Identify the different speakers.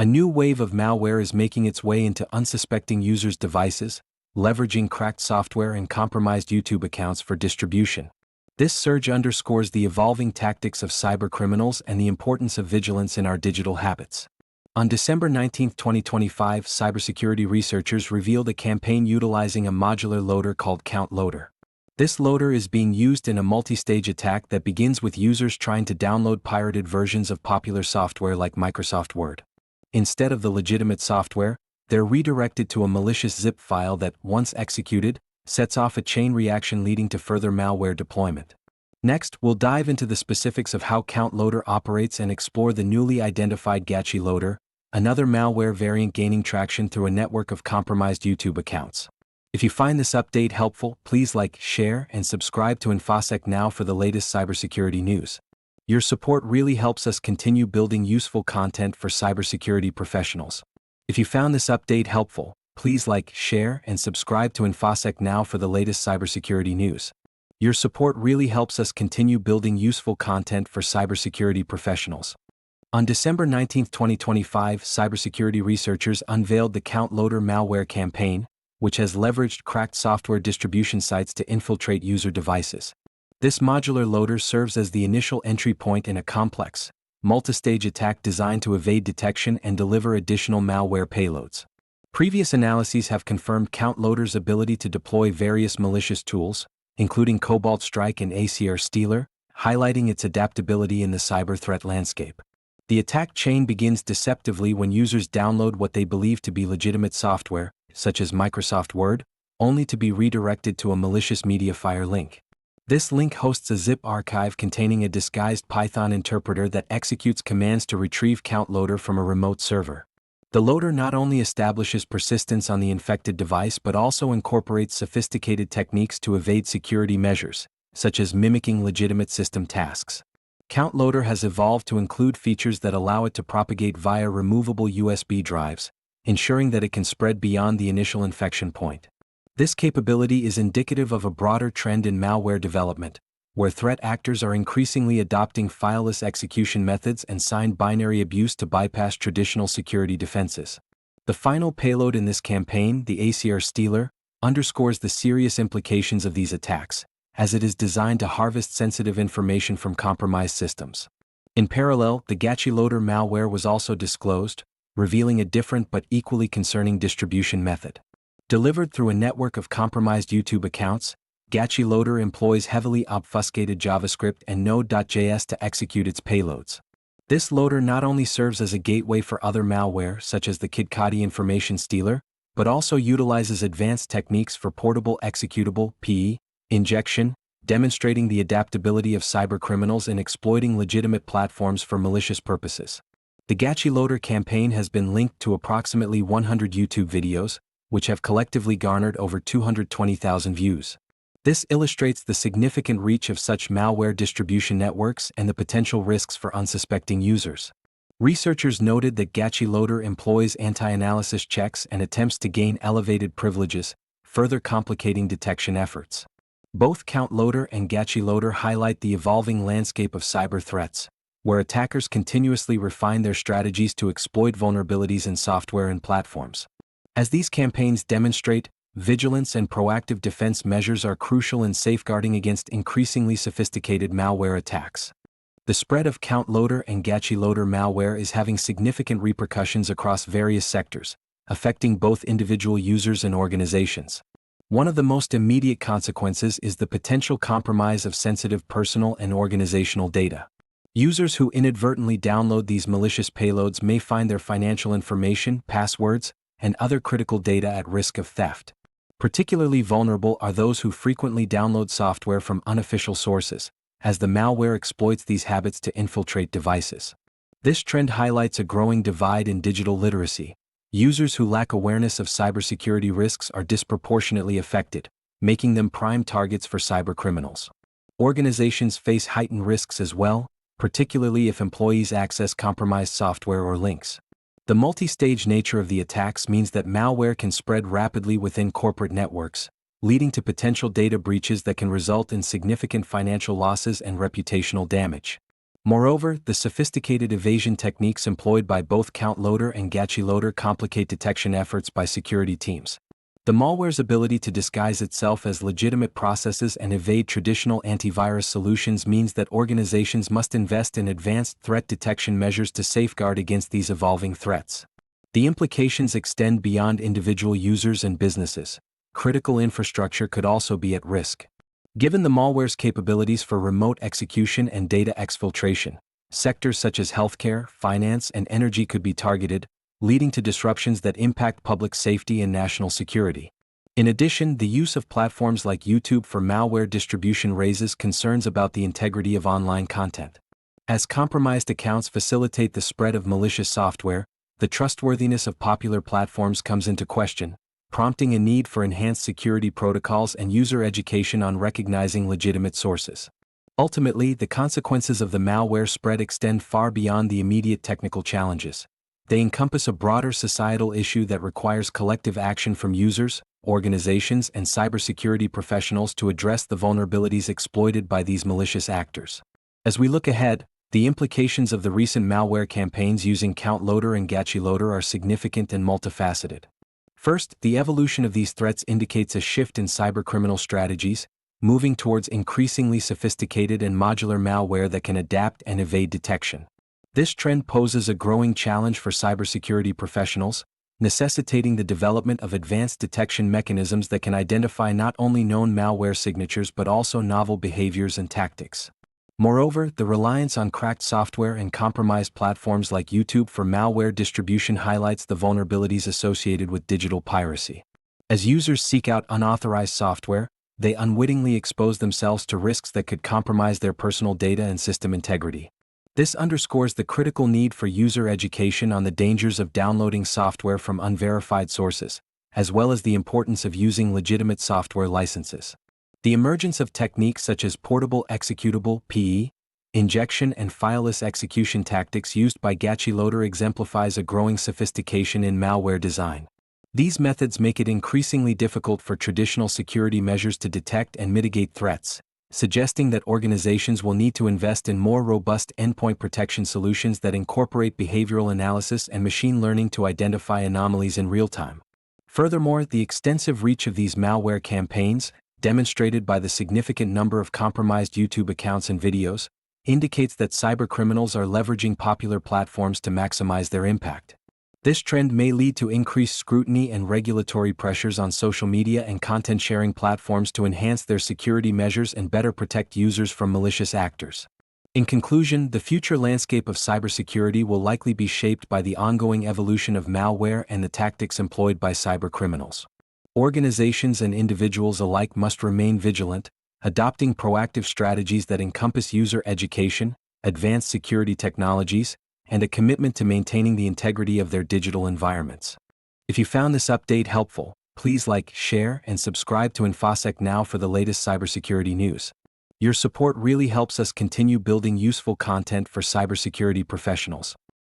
Speaker 1: A new wave of malware is making its way into unsuspecting users' devices, leveraging cracked software and compromised YouTube accounts for distribution. This surge underscores the evolving tactics of cybercriminals and the importance of vigilance in our digital habits. On December 19, 2025, cybersecurity researchers revealed a campaign utilizing a modular loader called CountLoader. This loader is being used in a multi-stage attack that begins with users trying to download pirated versions of popular software like Microsoft Word. Instead of the legitimate software, they're redirected to a malicious zip file that, once executed, sets off a chain reaction leading to further malware deployment. Next, we'll dive into the specifics of how CountLoader operates and explore the newly identified GachiLoader, another malware variant gaining traction through a network of compromised YouTube accounts. If you find this update helpful, please like, share, and subscribe to InfoSec Now for the latest cybersecurity news. Your support really helps us continue building useful content for cybersecurity professionals. If you found this update helpful, please like, share, and subscribe to InfoSec Now for the latest cybersecurity news. Your support really helps us continue building useful content for cybersecurity professionals. On December 19, 2025, cybersecurity researchers unveiled the CountLoader malware campaign, which has leveraged cracked software distribution sites to infiltrate user devices. This modular loader serves as the initial entry point in a complex, multi-stage attack designed to evade detection and deliver additional malware payloads. Previous analyses have confirmed CountLoader's ability to deploy various malicious tools, including Cobalt Strike and ACR Stealer, highlighting its adaptability in the cyber threat landscape. The attack chain begins deceptively when users download what they believe to be legitimate software, such as Microsoft Word, only to be redirected to a malicious MediaFire link. This link hosts a zip archive containing a disguised Python interpreter that executes commands to retrieve CountLoader from a remote server. The loader not only establishes persistence on the infected device but also incorporates sophisticated techniques to evade security measures, such as mimicking legitimate system tasks. CountLoader has evolved to include features that allow it to propagate via removable USB drives, ensuring that it can spread beyond the initial infection point. This capability is indicative of a broader trend in malware development, where threat actors are increasingly adopting fileless execution methods and signed binary abuse to bypass traditional security defenses. The final payload in this campaign, the ACR Stealer, underscores the serious implications of these attacks, as it is designed to harvest sensitive information from compromised systems. In parallel, the GachiLoader malware was also disclosed, revealing a different but equally concerning distribution method. Delivered through a network of compromised YouTube accounts, GachiLoader employs heavily obfuscated JavaScript and Node.js to execute its payloads. This loader not only serves as a gateway for other malware such as the KitKati Information Stealer, but also utilizes advanced techniques for portable executable (PE) injection, demonstrating the adaptability of cybercriminals in exploiting legitimate platforms for malicious purposes. The GachiLoader campaign has been linked to approximately 100 YouTube videos, which have collectively garnered over 220,000 views. This illustrates the significant reach of such malware distribution networks and the potential risks for unsuspecting users. Researchers noted that GachiLoader employs anti-analysis checks and attempts to gain elevated privileges, further complicating detection efforts. Both CountLoader and GachiLoader highlight the evolving landscape of cyber threats, where attackers continuously refine their strategies to exploit vulnerabilities in software and platforms. As these campaigns demonstrate, vigilance and proactive defense measures are crucial in safeguarding against increasingly sophisticated malware attacks. The spread of CountLoader and GachiLoader malware is having significant repercussions across various sectors, affecting both individual users and organizations. One of the most immediate consequences is the potential compromise of sensitive personal and organizational data. Users who inadvertently download these malicious payloads may find their financial information, passwords, and other critical data at risk of theft. Particularly vulnerable are those who frequently download software from unofficial sources, as the malware exploits these habits to infiltrate devices. This trend highlights a growing divide in digital literacy. Users who lack awareness of cybersecurity risks are disproportionately affected, making them prime targets for cybercriminals. Organizations face heightened risks as well, particularly if employees access compromised software or links. The multi-stage nature of the attacks means that malware can spread rapidly within corporate networks, leading to potential data breaches that can result in significant financial losses and reputational damage. Moreover, the sophisticated evasion techniques employed by both CountLoader and GachiLoader complicate detection efforts by security teams. The malware's ability to disguise itself as legitimate processes and evade traditional antivirus solutions means that organizations must invest in advanced threat detection measures to safeguard against these evolving threats. The implications extend beyond individual users and businesses. Critical infrastructure could also be at risk. Given the malware's capabilities for remote execution and data exfiltration, sectors such as healthcare, finance, and energy could be targeted, leading to disruptions that impact public safety and national security. In addition, the use of platforms like YouTube for malware distribution raises concerns about the integrity of online content. As compromised accounts facilitate the spread of malicious software, the trustworthiness of popular platforms comes into question, prompting a need for enhanced security protocols and user education on recognizing legitimate sources. Ultimately, the consequences of the malware spread extend far beyond the immediate technical challenges. They encompass a broader societal issue that requires collective action from users, organizations, and cybersecurity professionals to address the vulnerabilities exploited by these malicious actors. As we look ahead, the implications of the recent malware campaigns using CountLoader and GachiLoader are significant and multifaceted. First, the evolution of these threats indicates a shift in cybercriminal strategies, moving towards increasingly sophisticated and modular malware that can adapt and evade detection. This trend poses a growing challenge for cybersecurity professionals, necessitating the development of advanced detection mechanisms that can identify not only known malware signatures but also novel behaviors and tactics. Moreover, the reliance on cracked software and compromised platforms like YouTube for malware distribution highlights the vulnerabilities associated with digital piracy. As users seek out unauthorized software, they unwittingly expose themselves to risks that could compromise their personal data and system integrity. This underscores the critical need for user education on the dangers of downloading software from unverified sources, as well as the importance of using legitimate software licenses. The emergence of techniques such as portable executable (PE) injection and fileless execution tactics used by GachiLoader exemplifies a growing sophistication in malware design. These methods make it increasingly difficult for traditional security measures to detect and mitigate threats, suggesting that organizations will need to invest in more robust endpoint protection solutions that incorporate behavioral analysis and machine learning to identify anomalies in real time. Furthermore, the extensive reach of these malware campaigns, demonstrated by the significant number of compromised YouTube accounts and videos, indicates that cybercriminals are leveraging popular platforms to maximize their impact. This trend may lead to increased scrutiny and regulatory pressures on social media and content-sharing platforms to enhance their security measures and better protect users from malicious actors. In conclusion, the future landscape of cybersecurity will likely be shaped by the ongoing evolution of malware and the tactics employed by cybercriminals. Organizations and individuals alike must remain vigilant, adopting proactive strategies that encompass user education, advanced security technologies, and a commitment to maintaining the integrity of their digital environments. If you found this update helpful, please like, share, and subscribe to InfoSec Now for the latest cybersecurity news. Your support really helps us continue building useful content for cybersecurity professionals.